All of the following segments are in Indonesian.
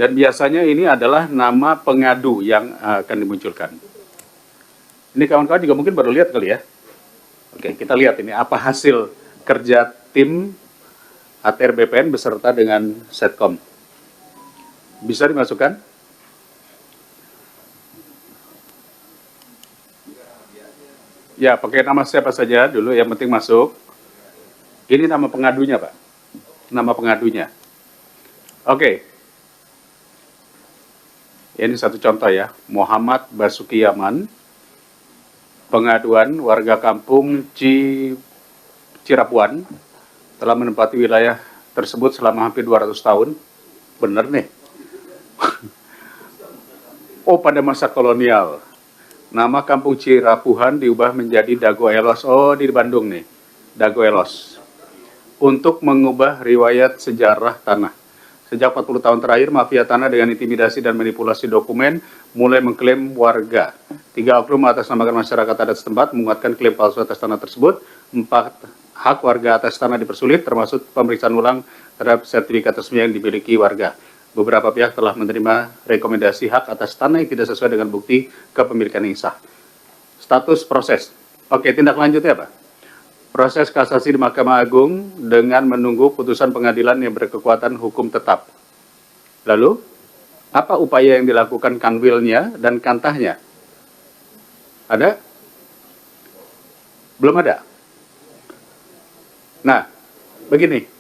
Dan biasanya ini adalah nama pengadu yang akan dimunculkan. Ini kawan-kawan juga mungkin baru lihat kali ya. Oke, kita lihat ini apa hasil kerja tim ATR BPN beserta dengan Setkom. Bisa dimasukkan? Ya, pakai nama siapa saja dulu, yang penting masuk. Ini nama pengadunya, Pak. Nama pengadunya. Oke. Ini satu contoh ya, Muhammad Basuki Yaman, pengaduan warga kampung Cirapuan, telah menempati wilayah tersebut selama hampir 200 tahun. Bener nih. Oh, pada masa kolonial, nama kampung Cirapuhan diubah menjadi Dago Elos. Oh, di Bandung nih, Dago Elos. Untuk mengubah riwayat sejarah tanah. Sejak 40 tahun terakhir, mafia tanah dengan intimidasi dan manipulasi dokumen mulai mengklaim warga. 3 oknum atas nama masyarakat adat setempat menguatkan klaim palsu atas tanah tersebut. 4 hak warga atas tanah dipersulit, termasuk pemeriksaan ulang terhadap sertifikat resmi yang dimiliki warga. Beberapa pihak telah menerima rekomendasi hak atas tanah yang tidak sesuai dengan bukti kepemilikan yang sah. Status proses. Oke, tindak lanjutnya apa? Proses kasasi di Mahkamah Agung dengan menunggu putusan pengadilan yang berkekuatan hukum tetap. Lalu, apa upaya yang dilakukan kanwilnya dan kantahnya? Ada? Belum ada. Nah, begini.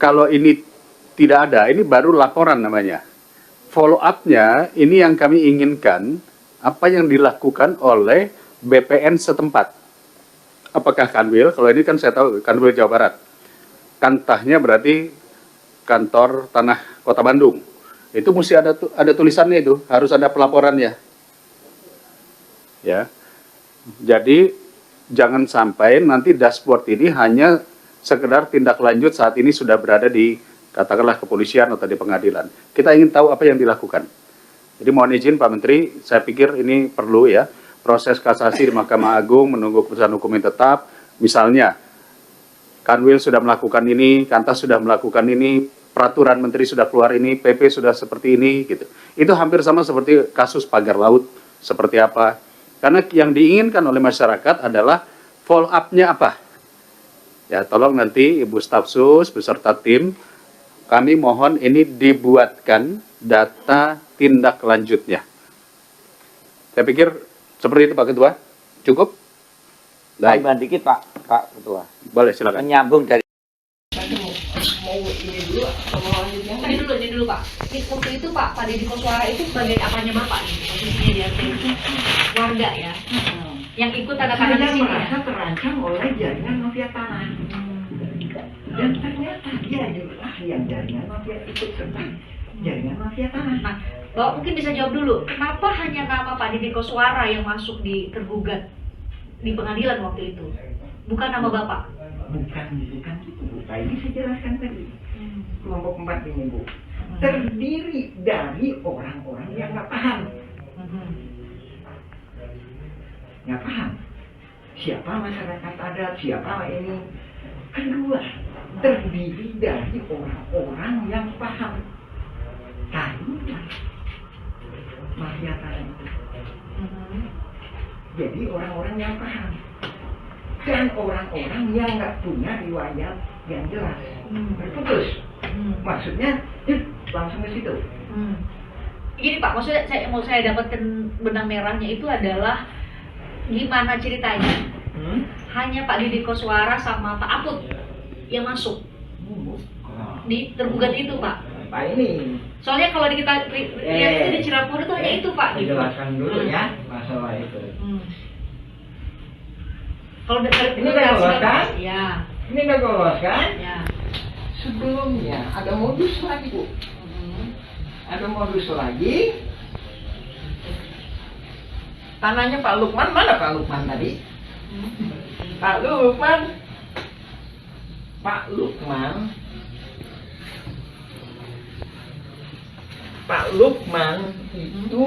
Kalau ini tidak ada, ini baru laporan namanya. Follow up-nya, ini yang kami inginkan, apa yang dilakukan oleh BPN setempat. Apakah kanwil? Kalau ini kan saya tahu kanwil Jawa Barat. Kantahnya berarti kantor tanah Kota Bandung. Itu mesti ada tulisannya itu, harus ada pelaporannya. Ya. Jadi jangan sampai nanti dashboard ini hanya sekedar tindak lanjut saat ini sudah berada di katakanlah kepolisian atau di pengadilan. Kita ingin tahu apa yang dilakukan. Jadi mohon izin Pak Menteri, saya pikir ini perlu ya. Proses kasasi di Mahkamah Agung menunggu keputusan hukum yang tetap, misalnya Kanwil sudah melakukan ini, Kantas sudah melakukan ini, peraturan menteri sudah keluar ini, PP sudah seperti ini, gitu. Itu hampir sama seperti kasus pagar laut, seperti apa. Karena yang diinginkan oleh masyarakat adalah follow up-nya apa. Ya, tolong nanti Ibu Staf Sus beserta tim, kami mohon ini dibuatkan data tindak lanjutnya. Saya pikir seperti itu Pak Ketua, cukup? Baik. Tambahan dikit Pak Ketua. Boleh silakan. Menyambung dari. Mau ini dulu, mau lanjutnya? Ini dulu Pak. Waktu itu Pak Deddy Koswara itu sebagai apanya Bapak? Posisinya di RT itu warga ya? Yang ikut tanda-tanda di sini. Saya merasa terancam oleh jaringan mafia tanah. Dan ternyata dia adalah yang jaringan mafia ikut serta jaringan mafia tanah. Nah, Bapak mungkin bisa jawab dulu, kenapa hanya nama Pak Deddy Koswara yang masuk di tergugat di pengadilan waktu itu? Bukan nama Bapak? Bukan gitu. Nah, ini saya jelaskan tadi. Kelompok 4 ini Bu. Terdiri dari orang-orang yang nggak paham. Nggak paham. Siapa masyarakat adat, siapa ini. Kedua, terdiri dari orang-orang yang paham. Tadinya mafia tanah itu. Jadi orang-orang yang paham dan orang-orang yang nggak punya riwayat yang jelas berputus. Maksudnya langsung ke situ. Gini Pak, maksudnya mau saya dapatkan benang merahnya itu adalah gimana ceritanya? Hanya Pak Deddy Koswara sama Pak Aput yang masuk di tergugat itu Pak. Pak ini. Soalnya kalau kita lihat itu di Cirebon itu hanya itu Pak. Jelaskan dulu ya masalah itu. Kalau ini udah lolos kan? Ya. Ini udah lolos kan? Ya. Sebelumnya ada modus lagi Bu. Ada modus lagi. Tanahnya Pak Lukman, mana Pak Lukman tadi? Pak Lukman itu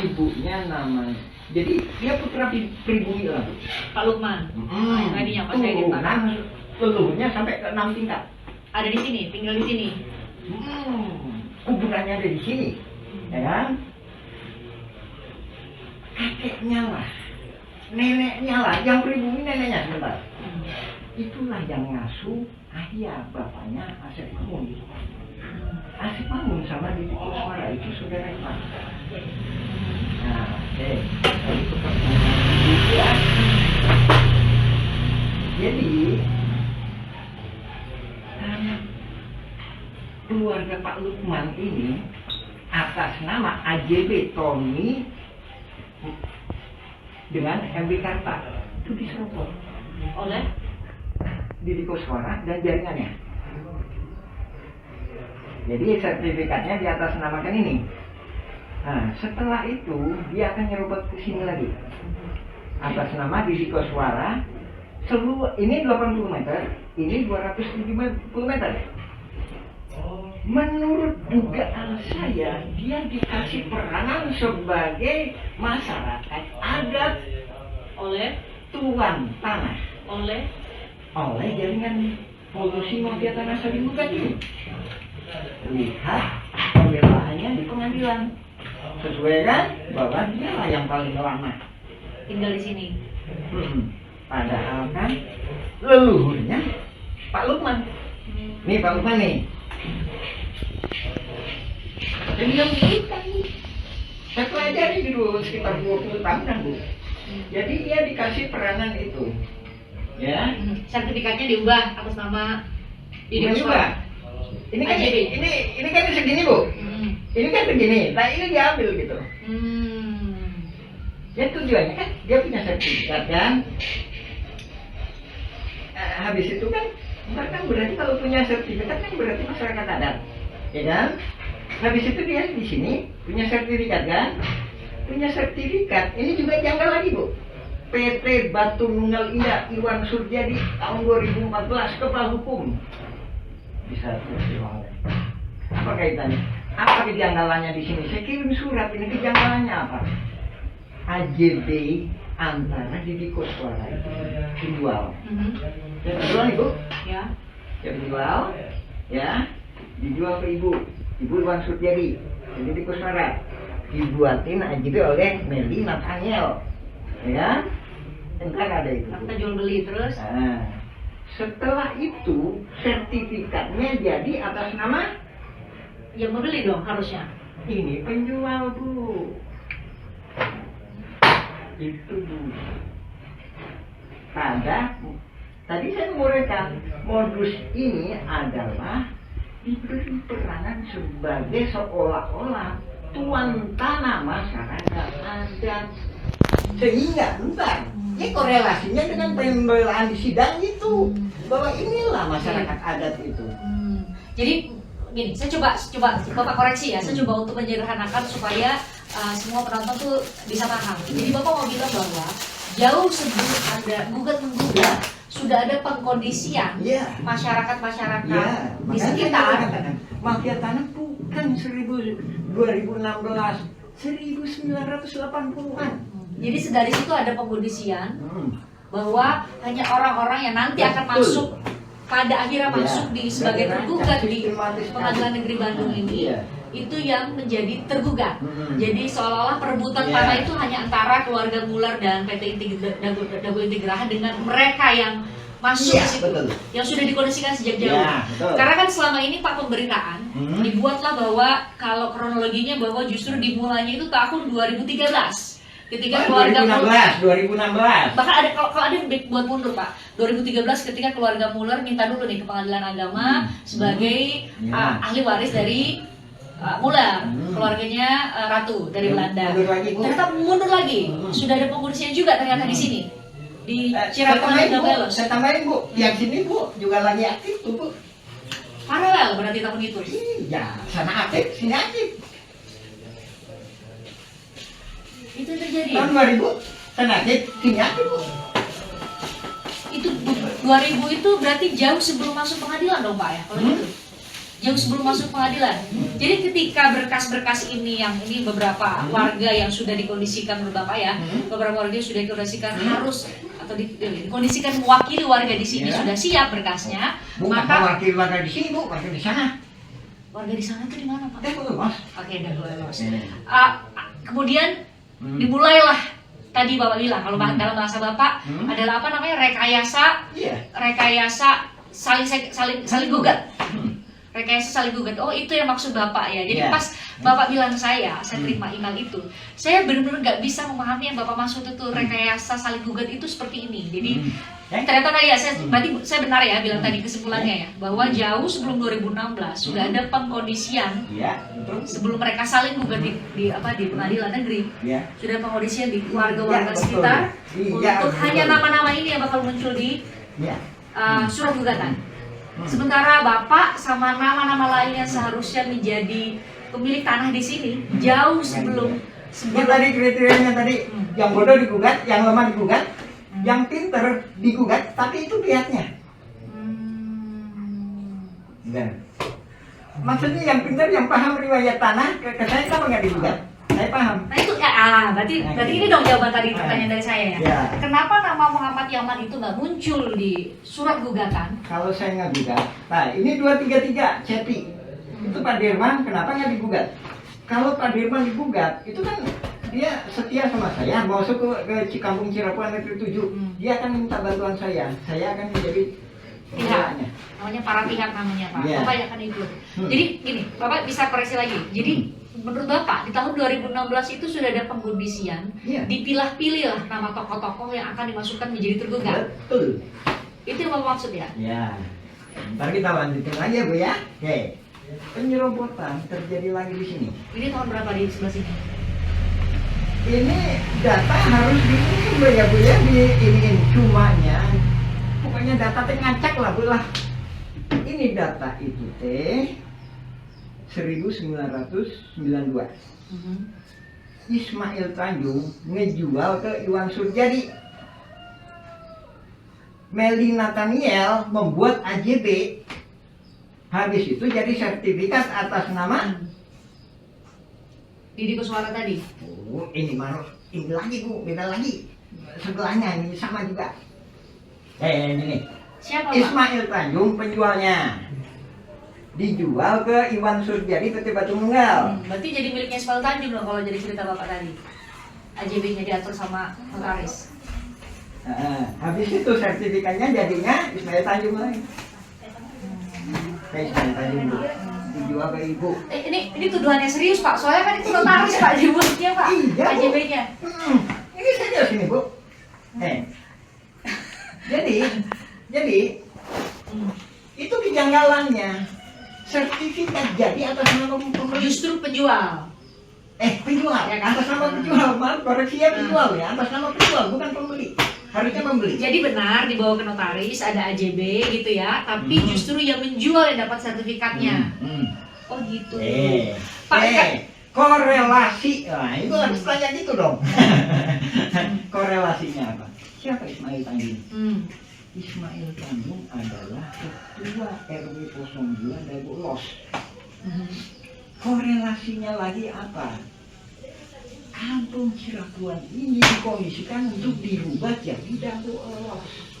ibunya namanya. Jadi dia putra pribumi lah. Pak Lukman. Tadinya Pak saya di Pak. Leluhurnya sampai ke 6 tingkat. ada di sini, tinggal di sini. Kuburannya ada di sini, ya kan? Kakeknya lah, neneknya lah, yang pribumi neneknya sebentar. Itulah yang ngasuh ayah bapaknya Asep Mamun. Asep Mamun sama Didi Koswara itu saudara ipar. Nah, tadi tukang ya. Jadi keluarga Pak Lukman ini atas nama AJB Tommy dengan MB Karta itu diserobot Oleh Didi Koswara dan jaringannya. Jadi sertifikatnya di atas namakan ini. Nah, setelah itu dia akan nyerobot ke sini lagi atas nama Didi Koswara. Seluruh ini 80 meter, ini 270 meter. Menurut dugaan saya, dia dikasih peranan sebagai masyarakat adat oleh tuan tanah oleh oleh jaringan polusi mafia tanah Sadibukan ini. Lihat pembelaannya di pengadilan, sesuai kan bahwa dia lah yang paling lama tinggal di sini. Padahal kan leluhurnya Pak Lukman. Nih Pak Lukman nih. Dan dia bukan. Saya pelajari dulu sekitar 20 tahunan Bu. Jadi dia dikasih peranan itu. Ya. Sertifikatnya diubah atas nama Didi Bukan juga. Koswara. Ini kan AJB. ini kan segini Bu. Ini kan segini. Nah ini diambil gitu. Ya tujuannya kan dia punya sertifikat kan. Habis itu kan berarti kalau punya sertifikat kan berarti masyarakat adat, ya kan? Habis itu dia di sini punya sertifikat kan? Punya sertifikat. Ini juga janggal lagi Bu. PT Batu Nunggal Indah Iwan Surjadi tahun 2014 kepala hukum. Bisa terus. Apa kaitannya? Apa kejanggalannya di sini? Saya kirim surat ini kejanggalannya apa? AJB antara Didi Koswara itu dijual. Yang dijual Ibu? Ya. Yang dijual, ya, dijual ke Ibu Iwan Surjadi, Didi Koswara, dibuatin AJB oleh Meli Nathaniel, ya, entar ada itu. Kita jual beli terus. Nah, setelah itu sertifikatnya jadi atas nama Yang membeli dong harusnya. ini penjual Bu. Itu Bu. Tadi saya menguraikan modus ini adalah diberi peranan sebagai seolah-olah tuan tanah masyarakat adat, sehingga bentar ini korelasinya dengan pembelaan di sidang itu bahwa inilah masyarakat adat itu. Jadi gini, saya coba Bapak koreksi ya, saya coba untuk menyederhanakan supaya semua penonton tuh bisa paham. Jadi Bapak mau bilang bahwa jauh sebelum ada gugat-menggugat sudah ada pengkondisian masyarakat-masyarakat di sekitar. Mafia tanah bukan 2016, 1980-an. Jadi dari situ ada pengkondisian bahwa hanya orang-orang yang nanti akan masuk pada akhirnya masuk di sebagai tergugat di Pengadilan Negeri Bandung ini, itu yang menjadi tergugat. Jadi seolah-olah perebutan tanah itu hanya antara keluarga Muller dan PT Dago Integraha dengan mereka yang masuk ke situ, yang sudah dikondisikan sejak jauh. Karena kan selama ini Pak pemberitaan dibuatlah bahwa kalau kronologinya bahwa justru dimulainya itu tahun 2013. Ketika keluarga 2016. Bahkan ada kalau ada buat mundur Pak. 2013 ketika keluarga Muller minta dulu nih ke Pengadilan Agama sebagai ahli waris dari Muller, keluarganya Ratu dari Belanda. Ternyata mundur lagi. Sudah ada pengurusnya juga ternyata di sini. Di Cirebon dan Welos. Saya tambahin Bu, yang sini Bu juga lagi aktif tuh Bu. Paralel berarti tahun itu. Iya, sana aktif, sini aktif. Itu terjadi. Tahun 2000 sana aktif, sini aktif Bu. Itu 2000 itu berarti jauh sebelum masuk pengadilan dong Pak ya, kalau gitu. Jauh sebelum masuk pengadilan. Jadi ketika berkas-berkas ini yang ini beberapa warga yang sudah dikondisikan menurut Bapak ya, beberapa warga yang sudah dikondisikan harus atau dikondisikan mewakili warga di sini sudah siap berkasnya, Bukan maka wakil warga di sini, Bu, wakil di sana. warga di sana tuh di mana, Pak? Dago Elos. Oke, Dago Elos. Kemudian dimulailah tadi Bapak bilang kalau dalam bahasa Bapak adalah apa namanya rekayasa saling gugat. Rekayasa saling gugat. Oh, itu yang maksud Bapak ya. Jadi pas Bapak bilang saya terima email itu, saya benar-benar nggak bisa memahami yang Bapak maksud itu rekayasa saling gugat itu seperti ini. Jadi ternyata tadi ya, berarti saya benar ya bilang tadi kesimpulannya ya, bahwa jauh sebelum 2016 sudah ada pengkondisian. Sebelum mereka saling gugat di pengadilan negeri, sudah pengkondisian di warga-warga sekitar untuk hanya nama-nama ini yang bakal muncul di surat gugatan. Sementara Bapak sama nama-nama lain yang seharusnya menjadi pemilik tanah di sini jauh sebelum tadi kriterianya tadi, yang bodoh digugat, yang lemah digugat, yang pinter digugat, tapi itu pihaknya. Maksudnya yang pinter, yang paham riwayat tanah, ke saya kenapa nggak digugat? Saya paham. Nah itu berarti ini dong jawaban tadi pertanyaan dari saya ya. Kenapa nama Muhammad Yaman itu nggak muncul di surat gugatan? Kalau saya nggak gugat, nah ini 233 Cepi, itu Pak Dirman, kenapa nggak digugat? Kalau Pak Dirman digugat, itu kan dia setia sama saya, mau masuk ke Kampung Cirapuan Negeri 7, dia akan minta bantuan saya akan menjadi pihak, namanya para pihak namanya Pak, Bapak akan ikut. Jadi gini, Bapak bisa koreksi lagi. Jadi menurut Bapak di tahun 2016 itu sudah ada pengkondisian, dipilah-pilih lah nama tokoh-tokoh yang akan dimasukkan menjadi tergugat. Betul. Itu yang Bapak maksud ya? Ya. Ntar kita lanjutin lagi ya Bu ya. Oke. Penyerobotan terjadi lagi di sini. Ini tahun berapa di sebelah sini? Ini data harus diiniin ya Bu ya, diiniin cumanya. Pokoknya data teh ngacak lah Bu lah. Ini data itu teh 1992. Ismail Tanjung ngejual ke Iwan Surjadi. Meli Nathaniel membuat AJB. Habis itu jadi sertifikat atas nama Didi Kuswara tadi. Oh, ini lagi Bu, beda lagi. Sebelahnya ini sama juga. Ini. Siapa Pak? Ismail Tanjung penjualnya. Dijual ke Iwan Surjadi PT Batu Nunggal. Berarti jadi miliknya Ismail Tanjung dong kalau jadi cerita Bapak tadi. AJB-nya diatur sama notaris. Habis itu sertifikatnya jadinya Ismail Tanjung lagi. Ismail Tanjung Bu. Dijual ke Ibu. Ini tuduhannya serius Pak. Soalnya kan itu notaris Pak dibuatnya Pak. Iya, Bu. AJB-nya. Ini serius ini Bu. Jadi itu kejanggalannya. Sertifikat jadi atas nama pembeli. Justru penjual. Penjual. Ya kan? Atas nama penjual. Maaf, koreksi ya, penjual ya. Atas nama penjual, bukan pembeli. Harusnya membeli. Jadi benar dibawa ke notaris ada AJB gitu ya, tapi justru yang menjual yang dapat sertifikatnya. Oh gitu. Pak, korelasi. Nah, itu harus tanya gitu dong. Korelasinya apa? Siapa Ismail Tanjung? Ismail Tanjung adalah ketua RW 02 Dago Elos. Korelasinya lagi apa? Kampung Cirapuan ini dikondisikan untuk dirubah jadi Dago Elos.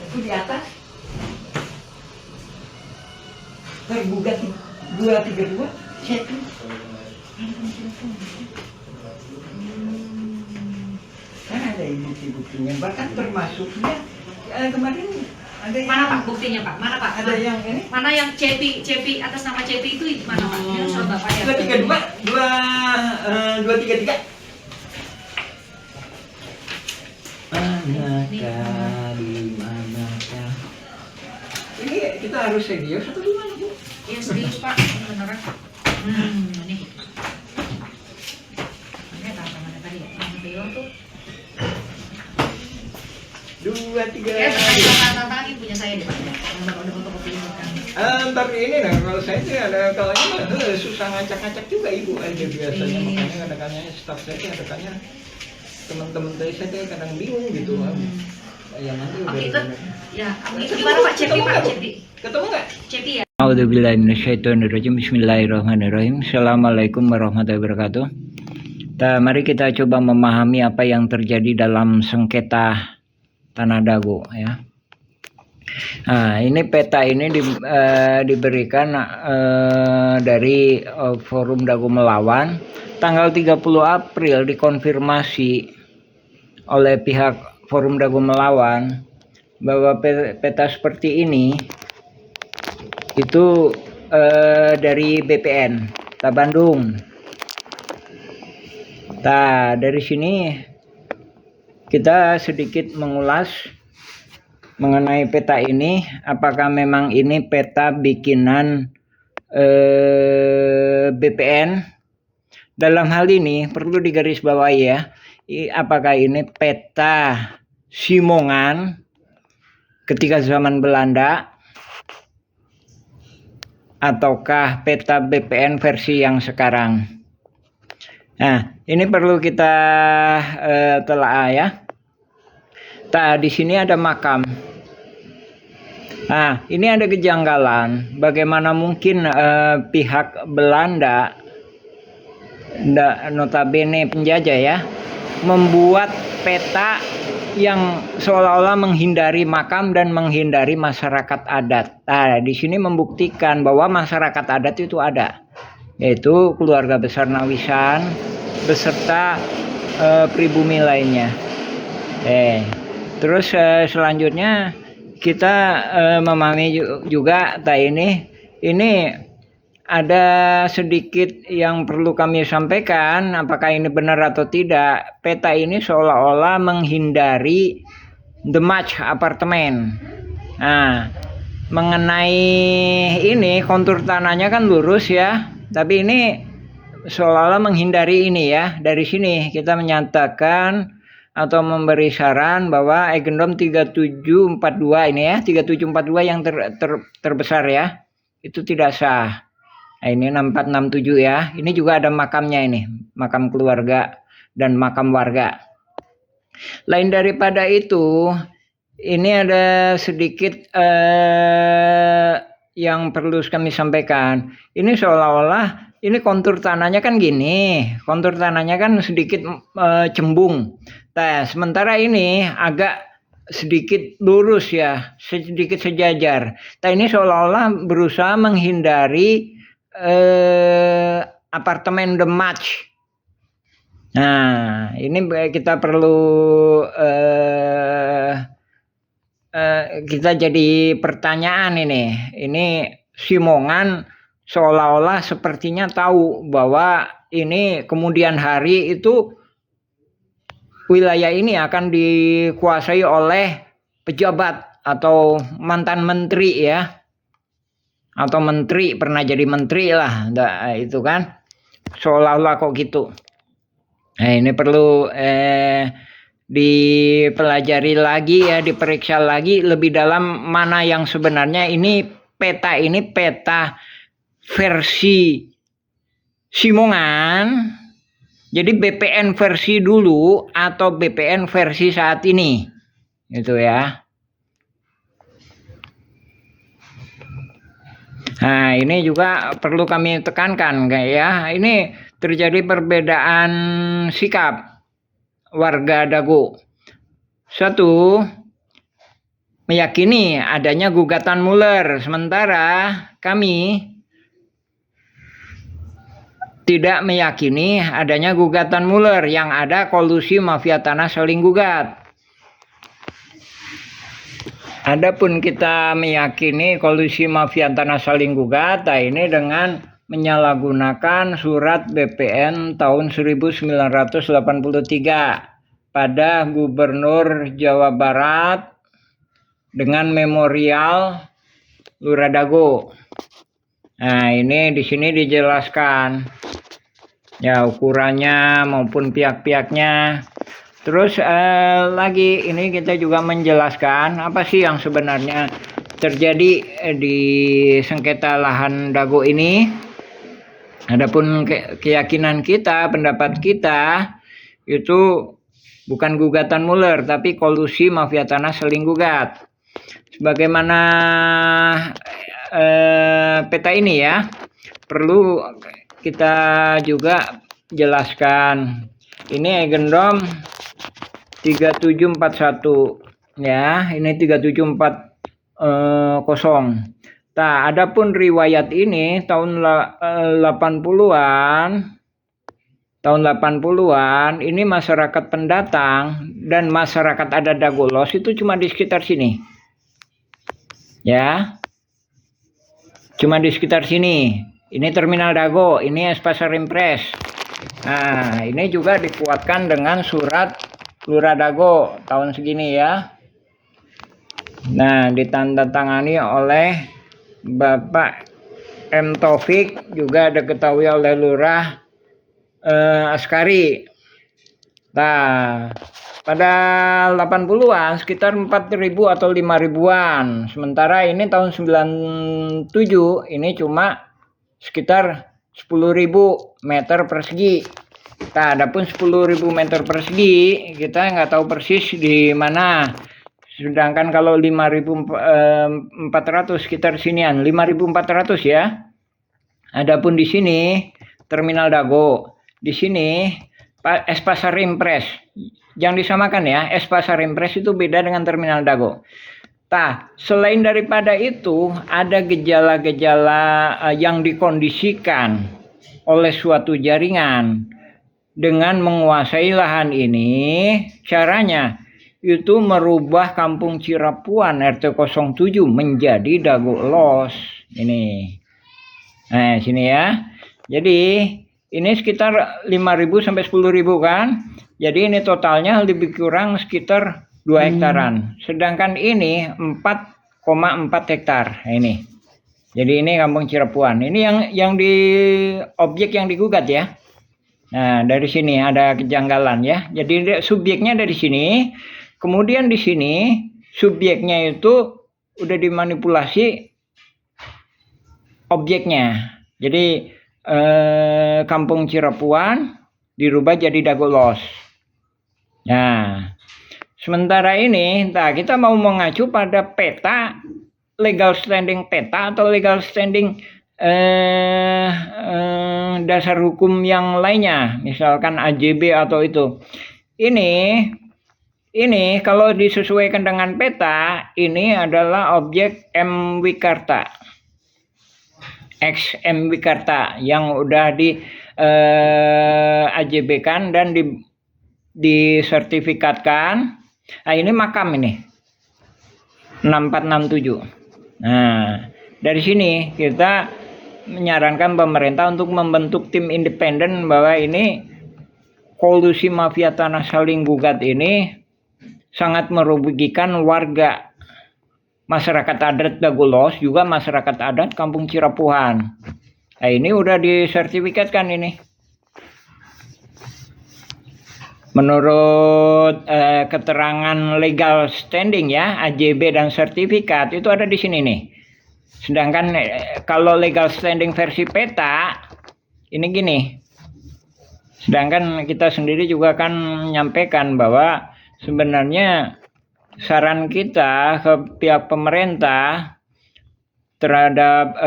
Itu di atas tergugat 232 Cepi. Kan ada bukti-buktinya, bahkan termasuknya kemarin ada yang, mana Pak buktinya Pak? Mana Pak? Ada yang ini? Mana yang Cepi atas nama Cepi itu mana Pak? Ini surat Bapak ya. 233. Manakah di manakah? Ini kita harus serius atau gimana Bu? Iya serius Pak, ini beneran. Ini. Ini apa tadi ya? Yang beliau tuh 2-3. Tantangin punya saya di Pak. Yang Bapak udah fotokopi ini kan. Tapi ini nah kalau saya sih ada kalanya susah ngacak-ngacak juga Ibu aja biasanya, makanya kadang-kadang staff saya kadang-kadang teman-teman saya kadang bingung gitu. Yang nanti udah. Ya, itu gimana Pak Cepi Pak Cepi? Ketemu nggak? Cepi ya. A'udzubillahi minasyaitonirrajim. Bismillahirrahmanirrahim. Assalamualaikum warahmatullahi wabarakatuh. Mari kita coba memahami apa yang terjadi dalam sengketa Tanah Dago ya. Nah, ini peta ini diberikan dari Forum Dago Melawan tanggal 30 April, dikonfirmasi oleh pihak Forum Dago Melawan bahwa peta seperti ini itu dari BPN Bandung. Dari sini kita sedikit mengulas mengenai peta ini, apakah memang ini peta bikinan BPN. Dalam hal ini perlu digarisbawahi ya, apakah ini peta Simongan ketika zaman Belanda ataukah peta BPN versi yang sekarang. Nah, ini perlu kita telaah ya. Di sini ada makam. Nah, ini ada kejanggalan. Bagaimana mungkin pihak Belanda, notabene penjajah ya, membuat peta yang seolah-olah menghindari makam dan menghindari masyarakat adat. Di sini membuktikan bahwa masyarakat adat itu ada, yaitu keluarga besar Nawisan beserta pribumi lainnya. Terus selanjutnya kita memahami juga ini ada sedikit yang perlu kami sampaikan, apakah ini benar atau tidak. Peta ini seolah-olah menghindari The Match apartemen. Nah, mengenai ini kontur tanahnya kan lurus ya, tapi ini seolah-olah menghindari ini ya. Dari sini kita menyatakan atau memberi saran bahwa Agendum 3742 ini ya, 3742 yang terbesar ya, itu tidak sah. Nah, ini 6467 ya. Ini juga ada makamnya ini, makam keluarga dan makam warga. Lain daripada itu, ini ada sedikit yang perlu kami sampaikan. Ini seolah-olah ini kontur tanahnya kan gini, kontur tanahnya kan sedikit cembung. Sementara ini agak sedikit lurus ya, sedikit sejajar. Ini seolah-olah berusaha menghindari apartemen The Match. Nah, ini kita perlu kita jadi pertanyaan ini. Ini Simongan seolah-olah sepertinya tahu bahwa ini kemudian hari itu wilayah ini akan dikuasai oleh pejabat atau mantan menteri ya. Atau menteri, pernah jadi menteri lah, itu kan seolah-olah kok gitu. Nah, ini perlu dipelajari lagi ya, diperiksa lagi lebih dalam mana yang sebenarnya ini peta versi Simongan. Jadi BPN versi dulu atau BPN versi saat ini, gitu ya. Nah, ini juga perlu kami tekankan ya. Ini terjadi perbedaan sikap warga Dago. Satu, meyakini adanya gugatan Muller, sementara kami tidak meyakini adanya gugatan Muller, yang ada kolusi mafia tanah saling gugat. Adapun kita meyakini kolusi mafia tanah saling gugat, ini dengan menyalahgunakan surat BPN tahun 1983 pada Gubernur Jawa Barat dengan memorial Lurah Dago. Nah, ini di sini dijelaskan ya ukurannya maupun pihak-pihaknya. Terus lagi ini kita juga menjelaskan apa sih yang sebenarnya terjadi di sengketa lahan Dago ini. Adapun keyakinan kita, pendapat kita itu bukan gugatan Muller tapi kolusi mafia tanah saling gugat. Sebagaimana peta ini ya, perlu kita juga jelaskan. Ini Egendom 3741 ya, ini 3740. Nah, adapun riwayat ini tahun 80-an ini masyarakat pendatang dan masyarakat adat Dagolos itu cuma di sekitar sini. Ya. Cuma di sekitar sini. Ini Terminal Dago, ini Espasar Impres. Nah, ini juga dikuatkan dengan surat Lurah Dago tahun segini ya. Nah, ditandatangani oleh Bapak M. Taufik, juga diketahui oleh Lurah Askari. Nah, pada 80-an sekitar 4.000 atau 5.000-an. Sementara ini tahun 97 ini cuma sekitar 10.000 meter persegi. Nah, adapun 10.000 meter persegi kita nggak tahu persis di mana. Sedangkan kalau 5.400 sekitar sinian, 5.400 ya. Adapun di sini Terminal Dago, di sini Espasar Impres. Jangan disamakan ya, Espasar Impres itu beda dengan Terminal Dago. Nah, selain daripada itu, ada gejala-gejala yang dikondisikan oleh suatu jaringan dengan menguasai lahan ini. Caranya itu merubah Kampung Cirapuan RT 07 menjadi Dagolos. Ini. Nah, sini ya. Jadi, ini sekitar 5.000 sampai 10.000 kan. Jadi ini totalnya lebih kurang sekitar 2 hektaran. Sedangkan ini 4,4 hektar. Nah, ini. Jadi ini Kampung Cirapuan. Ini yang di objek yang digugat ya. Nah, dari sini ada kejanggalan ya. Jadi subjeknya dari sini. Kemudian di sini subjeknya itu udah dimanipulasi objeknya. Jadi Kampung Cirapuan dirubah jadi Dagolos. Nah, sementara ini, kita mau mengacu pada peta, legal standing peta atau legal standing dasar hukum yang lainnya, misalkan AJB atau itu. Ini kalau disesuaikan dengan peta, ini adalah objek M. Wikarta. X M. Wikarta yang udah di AJB kan dan disertifikatkan. Nah, ini makam ini 6467. Nah, dari sini kita menyarankan pemerintah untuk membentuk tim independen bahwa ini kolusi mafia tanah saling gugat ini sangat merugikan warga masyarakat adat Dagolos, juga masyarakat adat Kampung Cirapuan. Nah, ini udah disertifikatkan ini. Menurut keterangan legal standing ya, AJB dan sertifikat itu ada di sini nih. Sedangkan kalau legal standing versi peta ini gini. Sedangkan kita sendiri juga akan menyampaikan bahwa sebenarnya saran kita ke pihak pemerintah terhadap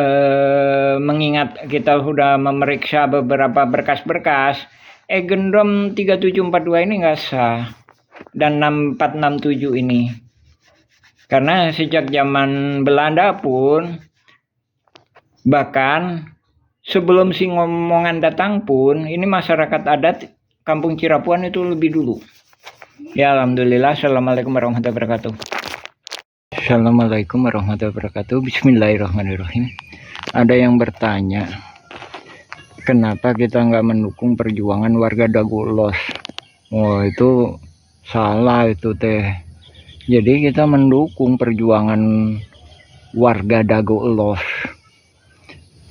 mengingat kita sudah memeriksa beberapa berkas-berkas, Egendom 3742 ini nggak sah dan 6467 ini. Karena sejak zaman Belanda pun, bahkan sebelum si ngomongan datang pun, ini masyarakat adat Kampung Cirapuan itu lebih dulu. Ya, alhamdulillah. Assalamualaikum warahmatullahi wabarakatuh. Assalamualaikum warahmatullahi wabarakatuh. Bismillahirrahmanirrahim. Ada yang bertanya, kenapa kita nggak mendukung perjuangan warga Dagolos? Oh, itu salah itu teh. Jadi kita mendukung perjuangan warga Dagolos.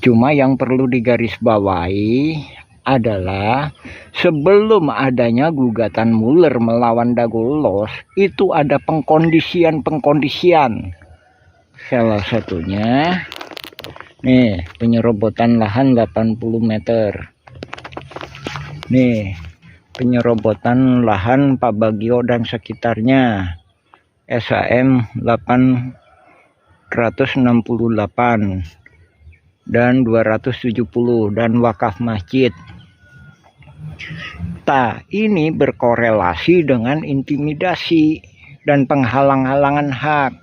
Cuma yang perlu digarisbawahi adalah sebelum adanya gugatan Muller melawan Dagolos itu ada pengkondisian. Salah satunya nih, penyerobotan lahan 80 meter. Nih, penyerobotan lahan Pak Bagio dan sekitarnya. SAM 868 dan 270 dan wakaf masjid. Ini berkorelasi dengan intimidasi dan penghalang-halangan hak.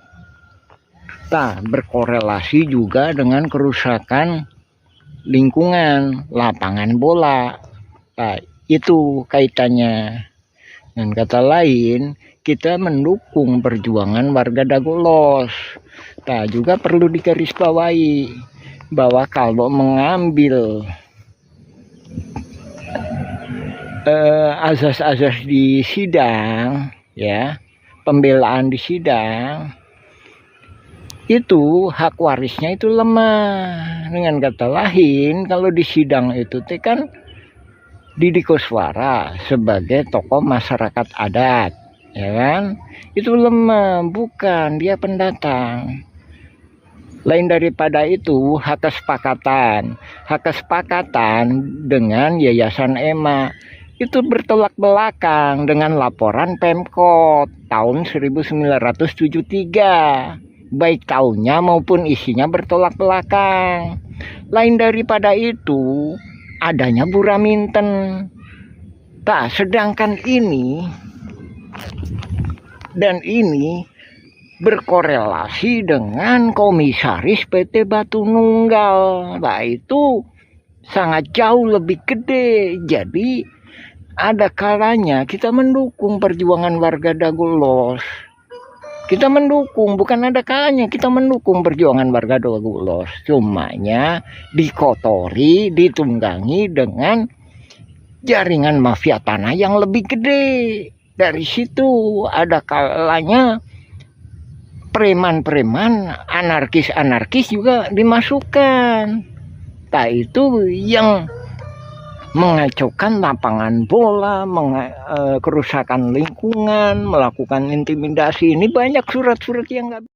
Berkorelasi juga dengan kerusakan lingkungan, lapangan bola. Itu kaitannya. Dan kata lain, kita mendukung perjuangan warga Dagolos. Juga perlu digarisbawahi bahwa kalau mengambil azas-azas di sidang, ya, pembelaan di sidang, itu hak warisnya itu lemah. Dengan kata lain, kalau di sidang itu kan Didi Koswara sebagai tokoh masyarakat adat, ya kan, itu lemah, bukan, dia pendatang. Lain daripada itu, hak kesepakatan dengan Yayasan EMA itu bertolak belakang dengan laporan Pemkot tahun 1973. Baik tahunnya maupun isinya bertolak belakang. Lain daripada itu, adanya Buraminten. Sedangkan ini berkorelasi dengan komisaris PT Batu Nunggal. Itu sangat jauh lebih gede. Jadi ada kalanya kita mendukung perjuangan warga Dagolos. Kita mendukung, bukan ada kalanya kita mendukung perjuangan warga Dagolos. Cumanya dikotori, ditunggangi dengan jaringan mafia tanah yang lebih gede. Dari situ ada kalanya preman-preman, anarkis-anarkis juga dimasukkan. Itu yang mengacaukan lapangan bola, kerusakan lingkungan, melakukan intimidasi. Ini banyak surat-surat yang nggak